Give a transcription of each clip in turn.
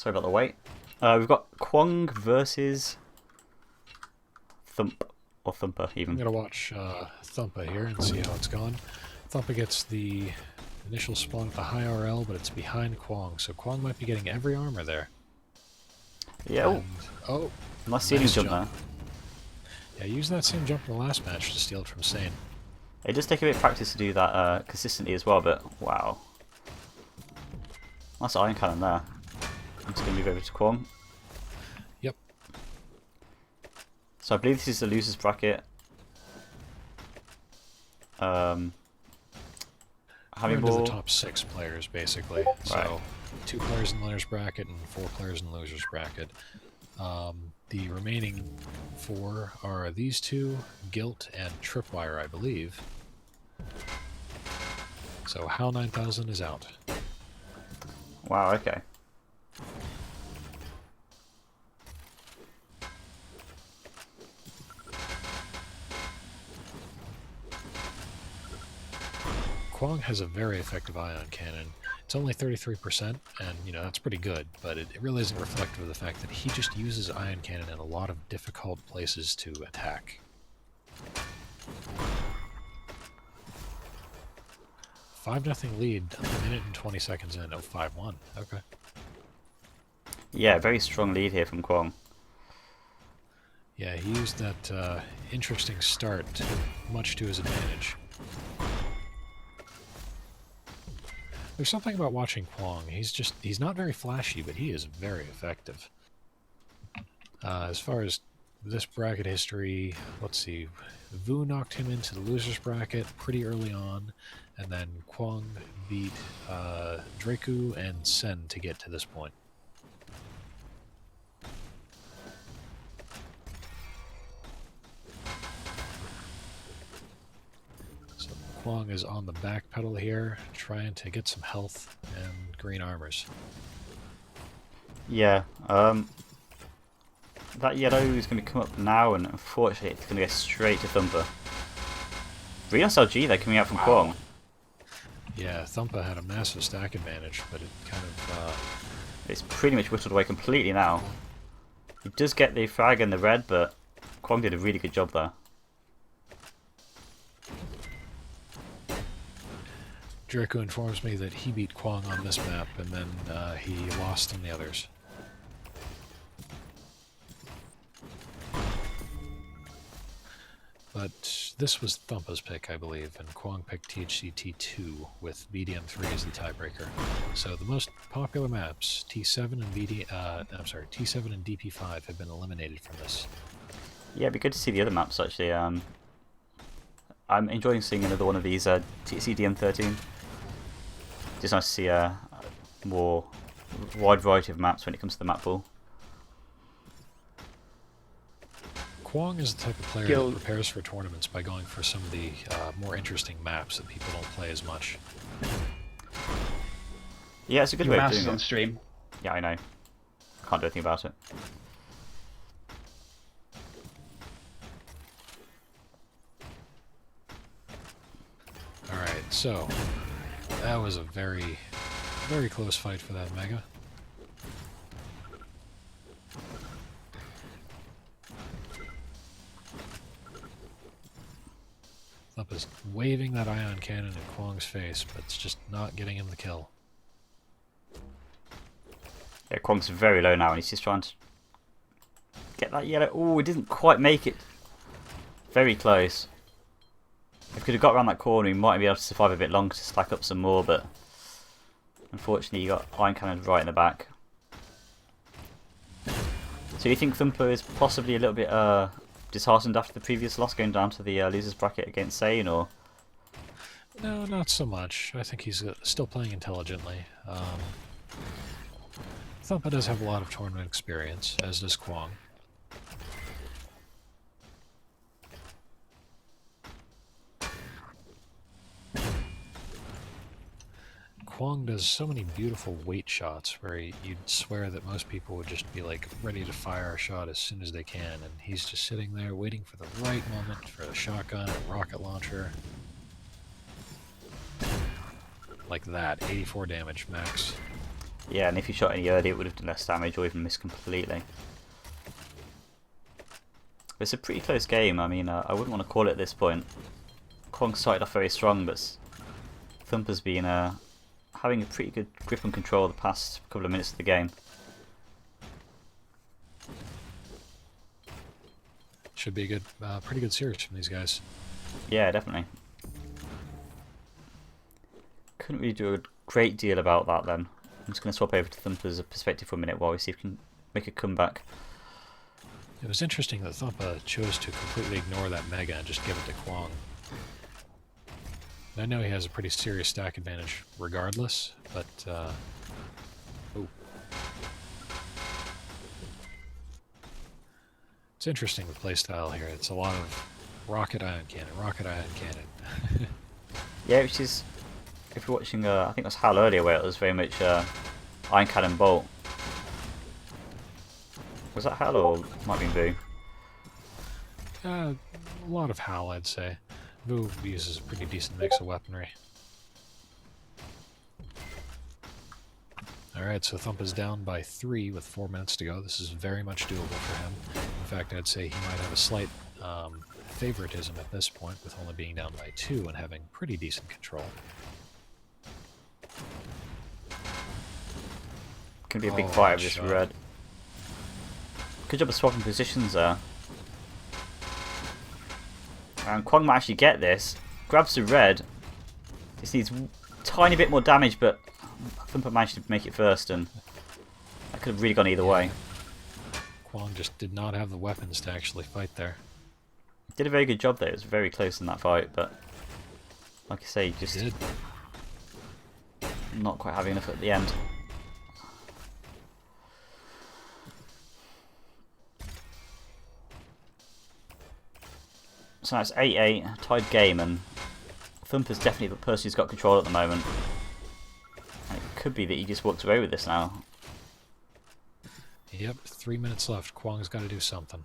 Sorry about the wait. We've got Kwong versus Thump, or Thumper I'm even. gonna watch Thumpa here and see how it's gone. Thumpa gets the initial spawn at the high RL, but it's behind Kwong, so Kwong might be getting every armor there. Yeah, And, oh, nice ceiling nice jump jump. there. Yeah, use that same jump in the last match to steal it from Sane. It does take a bit of practice to do that consistently as well, but wow. Nice iron cannon there. I'm just going to move over to Kwong. Yep. So I believe this is the losers bracket. How We're many into the more? top 6 players, basically. Right. So, 2 players in the winners bracket and 4 players in the losers bracket. The remaining 4 are these 2, Guilt and Tripwire, I believe. So HAL 9000 is out. Wow, okay. Kwong has a very effective ion cannon. It's only 33%, and that's pretty good, but it really isn't reflective of the fact that he just uses ion cannon in a lot of difficult places to attack. 5-0 lead, a minute and 20 seconds in. Oh, 5-1. Okay. Yeah, very strong lead here from Kwong. Yeah, he used that interesting start much to his advantage. There's something about watching Kwong. He's not very flashy, but he is very effective. As far as this bracket history, let's see. Vu knocked him into the losers bracket pretty early on, and then Kwong beat Draku and Sen to get to this point. So Kwong is on the back pedal here, trying to get some health and green armors. Yeah, that yellow is going to come up now, and unfortunately it's going to go straight to Thumper. Really nice LG there coming out from Kwong. Yeah, Thumpa had a massive stack advantage, but it kind of... It's pretty much whittled away completely now. He does get the frag and the red, but Kwong did a really good job there. Draco informs me that he beat Kwong on this map, and then he lost on the others. But this was Thumpa's pick, I believe, and Kwong picked THCT2 with BDM3 as the tiebreaker. So the most popular maps, T7 and T7 and DP5 have been eliminated from this. Yeah, it'd be good to see the other maps actually. I'm enjoying seeing another one of these TCDM13. Just nice to see a more wide variety of maps when it comes to the map pool. Kwong is the type of player that prepares for tournaments by going for some of the more interesting maps that people don't play as much. Yeah, it's a good way of doing it. On stream. Yeah, I know. Can't do anything about it. Alright, so that was a very, very close fight for that Mega. Up is waving that ion cannon in Kwong's face, but it's just not getting him the kill. Yeah, Kwong's very low now, and he's just trying to get that yellow. Oh, he didn't quite make it. Very close. If he could have got around that corner, he might be able to survive a bit longer to stack up some more, but unfortunately, he got iron cannon right in the back. So you think Thumper is possibly a little bit disheartened after the previous loss, going down to the losers bracket against Sane, or? No, not so much. I think he's still playing intelligently. Thumpa does have a lot of tournament experience, as does Kwong. Kwong does so many beautiful weight shots where you'd swear that most people would just be like ready to fire a shot as soon as they can, and he's just sitting there waiting for the right moment for a shotgun or rocket launcher. Like that, 84 damage max. Yeah, and if you shot any earlier, it would have done less damage or even missed completely. It's a pretty close game. I mean, I wouldn't want to call it at this point. Kwong started off very strong, but Thumper's been having a pretty good grip and control the past couple of minutes of the game. Should be a good, pretty good series from these guys. Yeah, definitely. Couldn't really do a great deal about that then. I'm just going to swap over to Thumper's perspective for a minute while we see if we can make a comeback. It was interesting that Thumpa chose to completely ignore that Mega and just give it to Kwong. I know he has a pretty serious stack advantage regardless, but oh. It's interesting the playstyle here. It's a lot of rocket ion cannon, rocket ion cannon. Yeah, which is, if you're watching, I think it was Hal earlier where it was very much iron cannon bolt. Was that Hal or might be Boo? A lot of Hal, I'd say. Boo uses a pretty decent mix of weaponry. Alright, so Thump is down by 3 with 4 minutes to go. This is very much doable for him. In fact, I'd say he might have a slight favoritism at this point, with only being down by 2 and having pretty decent control. Can be a big fight of this red. Good job of swapping positions there. And Kwong might actually get this. Grabs the red. This needs a tiny bit more damage, but Thumper managed to make it first, and that could have really gone either way. Kwong just did not have the weapons to actually fight there. Did a very good job there. It was very close in that fight, but like I say, just not quite having enough at the end. So that's 8-8, tied game, and Thumper's definitely the person who's got control at the moment. And it could be that he just walks away with this now. Yep, 3 minutes left. Kwong's got to do something.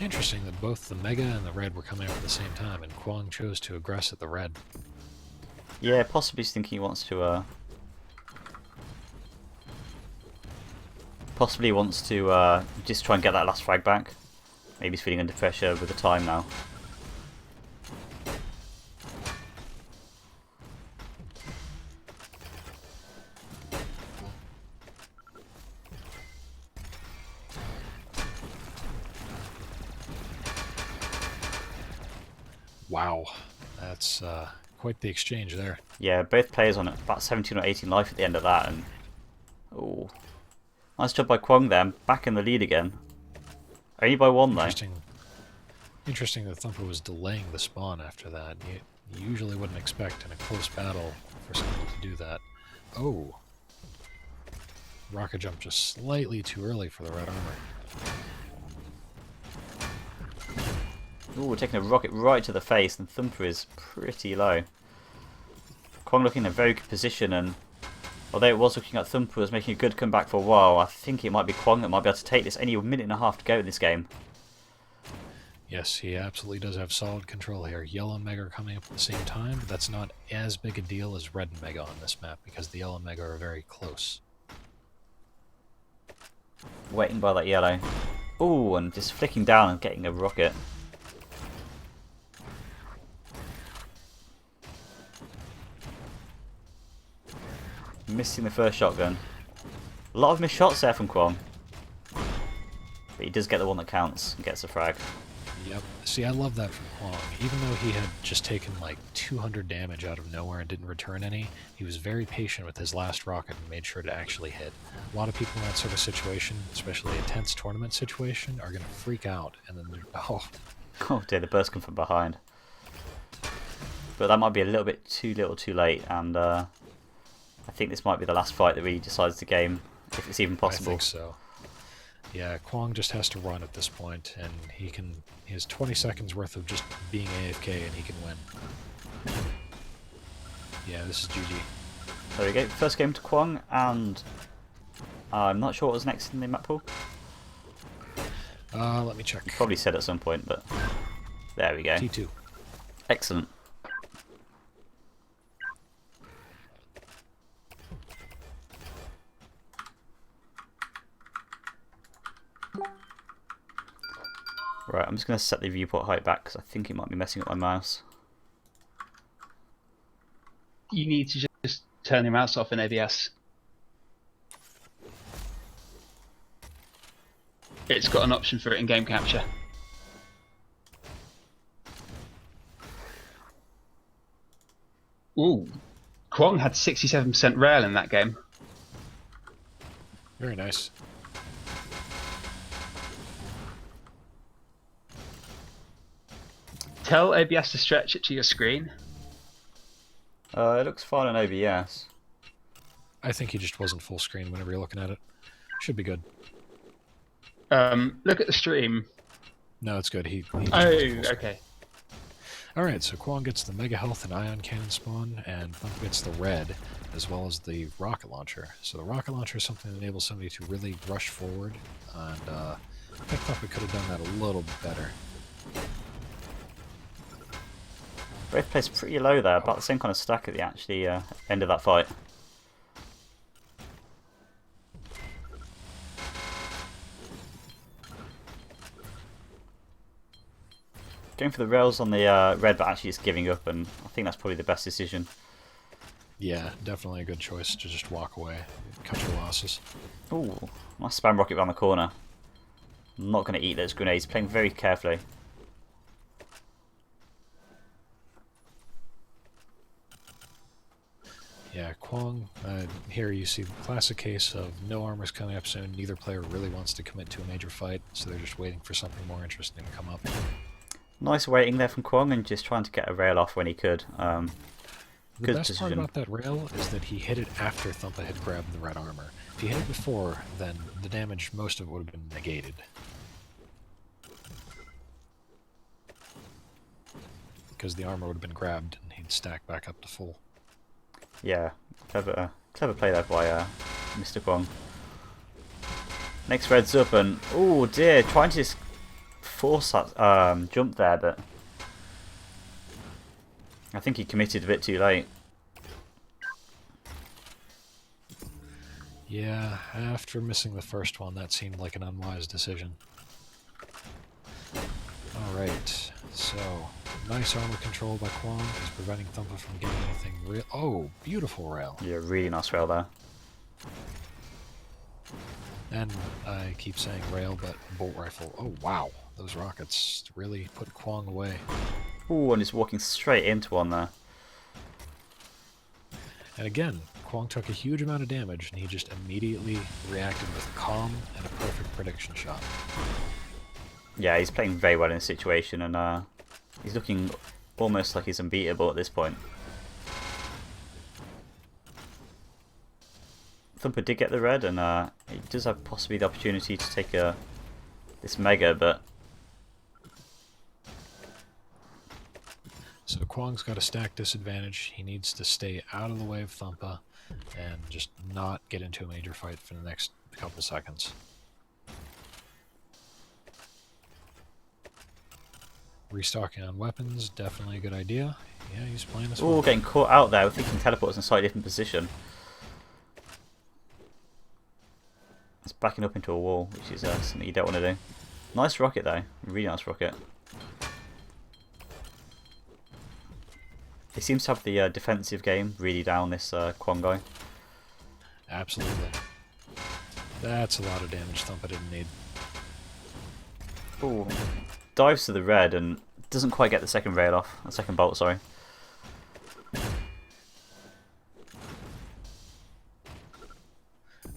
Interesting that both the Mega and the Red were coming up at the same time, and Kwong chose to aggress at the Red. Yeah, possibly he's thinking he wants to just try and get that last frag back. Maybe he's feeling under pressure with the time now. Wow, that's quite the exchange there. Yeah, both players on about 17 or 18 life at the end of that, and oh, nice job by Kwong there. Back in the lead again. Only by 1 though. Interesting that Thumper was delaying the spawn after that. You usually wouldn't expect in a close battle for someone to do that. Oh, rocket jump just slightly too early for the red armor. Ooh, we're taking a rocket right to the face, and Thumper is pretty low. Kwong looking in a very good position, and although it was looking like Thumper was making a good comeback for a while, I think it might be Kwong that might be able to take this. Only a minute and a half to go in this game. Yes, he absolutely does have solid control here. Yellow and Mega are coming up at the same time, but that's not as big a deal as Red and Mega on this map, because the Yellow and Mega are very close. Waiting by that yellow. Ooh, and just flicking down and getting a rocket. Missing the first shotgun. A lot of missed shots there from Kwong. But he does get the one that counts and gets the frag. Yep. See, I love that from Kwong. Even though he had just taken like 200 damage out of nowhere and didn't return any, he was very patient with his last rocket and made sure to actually hit. A lot of people in that sort of situation, especially a tense tournament situation, are going to freak out and then Oh dear, the burst come from behind. But that might be a little bit too little too late, and I think this might be the last fight that really decides the game, if it's even possible. I think so. Yeah, Kwong just has to run at this point, and he has 20 seconds worth of just being AFK, and he can win. Yeah, this is GG. There we go, first game to Kwong, and I'm not sure what was next in the map pool. Let me check. Probably said at some point, but there we go. T2. Excellent. Right, I'm just going to set the viewport height back because I think it might be messing up my mouse. You need to just turn your mouse off in ABS. It's got an option for it in game capture. Ooh, Kwong had 67% rail in that game. Very nice. Tell ABS to stretch it to your screen. It looks fine on OBS. I think he just wasn't full screen whenever you're looking at it. Should be good. Look at the stream. No, it's good. He Oh, okay. Alright, so Kwong gets the Mega Health and Ion Cannon spawn, and Thump gets the red, as well as the Rocket Launcher. So the Rocket Launcher is something that enables somebody to really rush forward, and I think Thump could have done that a little bit better. Both players pretty low there, about the same kind of stack at the actually end of that fight. Going for the rails on the red, but actually just giving up, and I think that's probably the best decision. Yeah, definitely a good choice to just walk away, cut your losses. Ooh, nice spam rocket around the corner. I'm not going to eat those grenades, playing very carefully. Yeah, Kwong, here you see the classic case of no armors coming up soon, neither player really wants to commit to a major fight, so they're just waiting for something more interesting to come up. Nice waiting there from Kwong and just trying to get a rail off when he could. The Good best part decision. about that rail is that he hit it after Thumpa had grabbed the red armor. If he hit it before, then the damage, most of it would have been negated. Because the armor would have been grabbed and he'd stack back up to full. Yeah, clever play there by Mr. Kwong. Next red's up and oh dear, trying to just force that jump there, but I think he committed a bit too late. Yeah, after missing the first one, that seemed like an unwise decision. Alright, so nice armor control by Kwong is preventing Thumpa from getting anything real. Oh, beautiful rail. Yeah, really nice rail there. And I keep saying rail, but bolt rifle. Oh wow, those rockets really put Kwong away. Ooh, and he's walking straight into one there. And again, Kwong took a huge amount of damage, and he just immediately reacted with calm and a perfect prediction shot. Yeah, he's playing very well in the situation, and he's looking almost like he's unbeatable at this point. Thumper did get the red, and he does have possibly the opportunity to take this mega, but So Kwong's got a stack disadvantage. He needs to stay out of the way of Thumpa and just not get into a major fight for the next couple seconds. Restocking on weapons, definitely a good idea. Yeah, he's playing this ooh, one. getting caught out there. I think he can teleport us in a slightly different position. It's backing up into a wall, which is something you don't want to do. Nice rocket though, really nice rocket. He seems to have the defensive game really down, this Kwong guy. Absolutely. That's a lot of damage Thumpa didn't need. Ooh. Dives to the red and doesn't quite get the second rail off. The second bolt, sorry.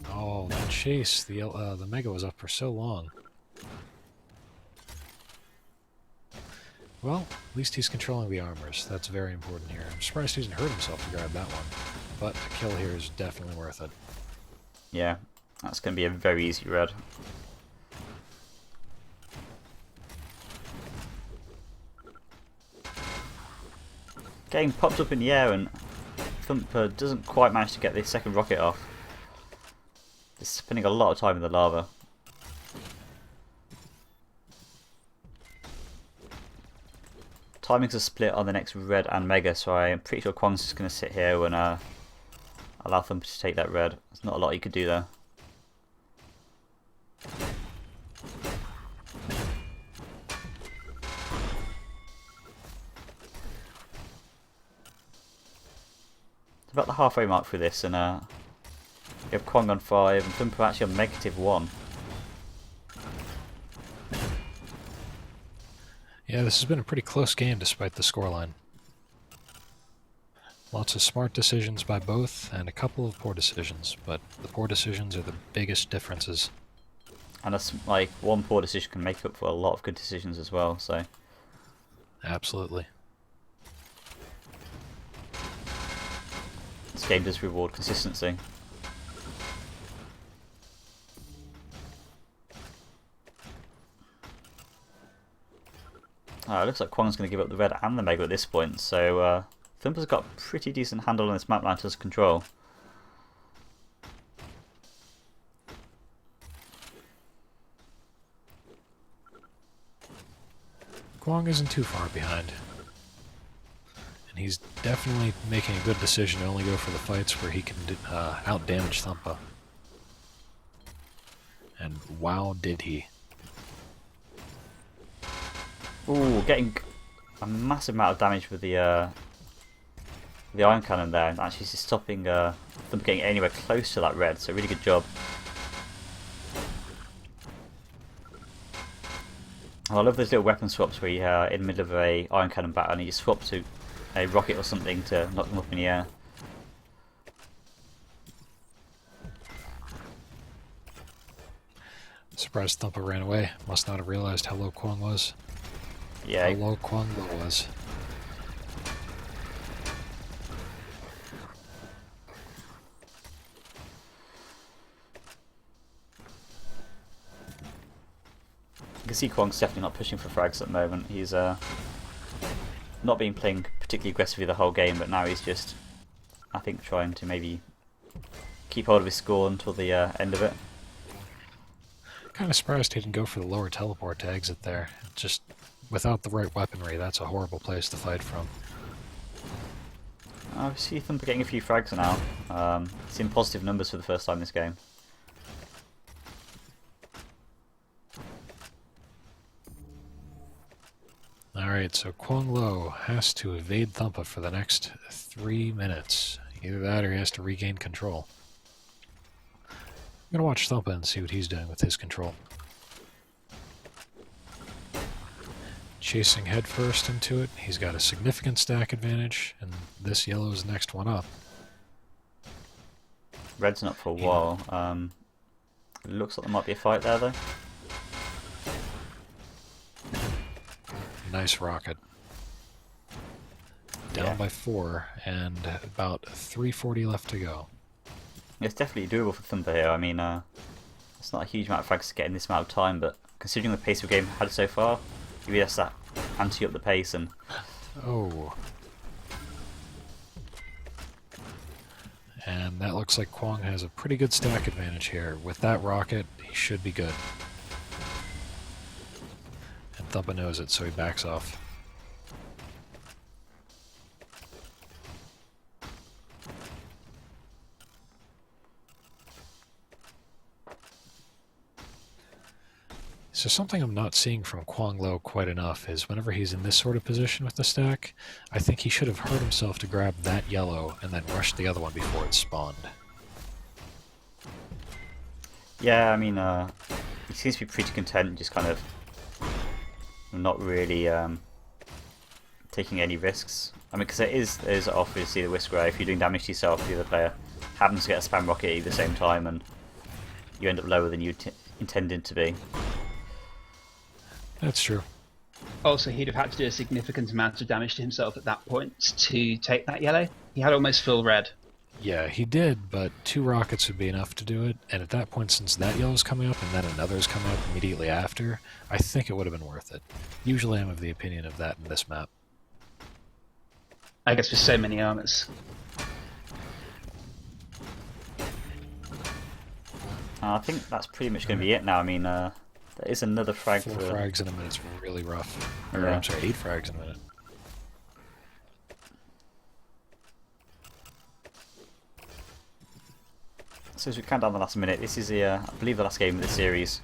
Oh, that chase. The Mega was up for so long. Well, at least he's controlling the armors. That's very important here. I'm surprised he hasn't hurt himself to grab that one. But a kill here is definitely worth it. Yeah, that's going to be a very easy red. Getting popped up in the air, and Thumper doesn't quite manage to get the second rocket off. He's spending a lot of time in the lava. timings are split on the next red and mega, so I'm pretty sure Kwong's just going to sit here and allow Thumper to take that red. There's not a lot you could do there. It's about the halfway mark for this, and you have Kwong on 5 and Thumper actually on -1. Yeah, this has been a pretty close game despite the scoreline. Lots of smart decisions by both, and a couple of poor decisions, but the poor decisions are the biggest differences. And that's like one poor decision can make up for a lot of good decisions as well, so. Absolutely. This game does reward consistency. It looks like Kwong's going to give up the red and the mega at this point, so Thumper's got a pretty decent handle on this map now in terms of control. Kwong isn't too far behind. And he's definitely making a good decision to only go for the fights where he can out-damage Thumper. And wow, did he. Ooh, getting a massive amount of damage with the iron cannon there, and actually just stopping them getting anywhere close to that red, so really good job. I love those little weapon swaps where you're in the middle of a iron cannon battle and you swap to a rocket or something to knock them up in the air. Surprised Thumper ran away. Must not have realized how low Kwong was. Yeah. How low Kwong was. You can see Kwong's definitely not pushing for frags at the moment. He's not been playing particularly aggressively the whole game, but now he's just, I think, trying to maybe keep hold of his score until the end of it. Kind of surprised he didn't go for the lower teleport to exit there. Just without the right weaponry, that's a horrible place to fight from. I see Thumper getting a few frags now. Seen positive numbers for the first time this game. Alright, so Kwong Lo has to evade Thumper for the next 3 minutes. Either that or he has to regain control. I'm gonna watch Thumper and see what he's doing with his control. Chasing headfirst into it, he's got a significant stack advantage, and this yellow's the next one up. Red's not for a while. It looks like there might be a fight there though. Nice rocket. Down Yeah. by 4, and about 340 left to go. It's definitely doable for Thumper here. I mean, it's not a huge amount of frags to get in this amount of time, but considering the pace of the game had so far, you really have to ante up the pace and. Oh. And that looks like Kwong has a pretty good stack advantage here. With that rocket, he should be good. And Thumper knows it, so he backs off. So something I'm not seeing from Kwong Lo quite enough is whenever he's in this sort of position with the stack, I think he should have hurt himself to grab that yellow and then rush the other one before it spawned. Yeah, I mean, he seems to be pretty content, just kind of not really taking any risks. I mean, because there's obviously the risk where if you're doing damage to yourself, the other player happens to get a spam rocket at you at the same time, and you end up lower than you intended to be. That's true. Also, he'd have had to do a significant amount of damage to himself at that point to take that yellow. He had almost full red. Yeah, he did, but 2 rockets would be enough to do it, and at that point, since that yellow's coming up and then another's coming up immediately after, I think it would have been worth it. Usually I'm of the opinion of that in this map. I guess with so many armors. I think that's pretty much going to be it now. I mean, there is another frag 4 for. frags in a minute's really rough. Or, Yeah. I'm sorry, 8 frags in a minute. So as we count down the last minute, this is the, I believe, the last game of the series.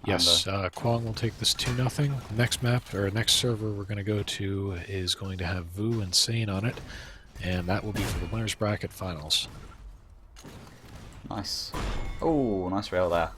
Yes, Kwong will take this 2-0. Next map, or next server we're going to go to is going to have Vu and Sane on it, and that will be for the winners bracket finals. Nice. Oh, nice rail there.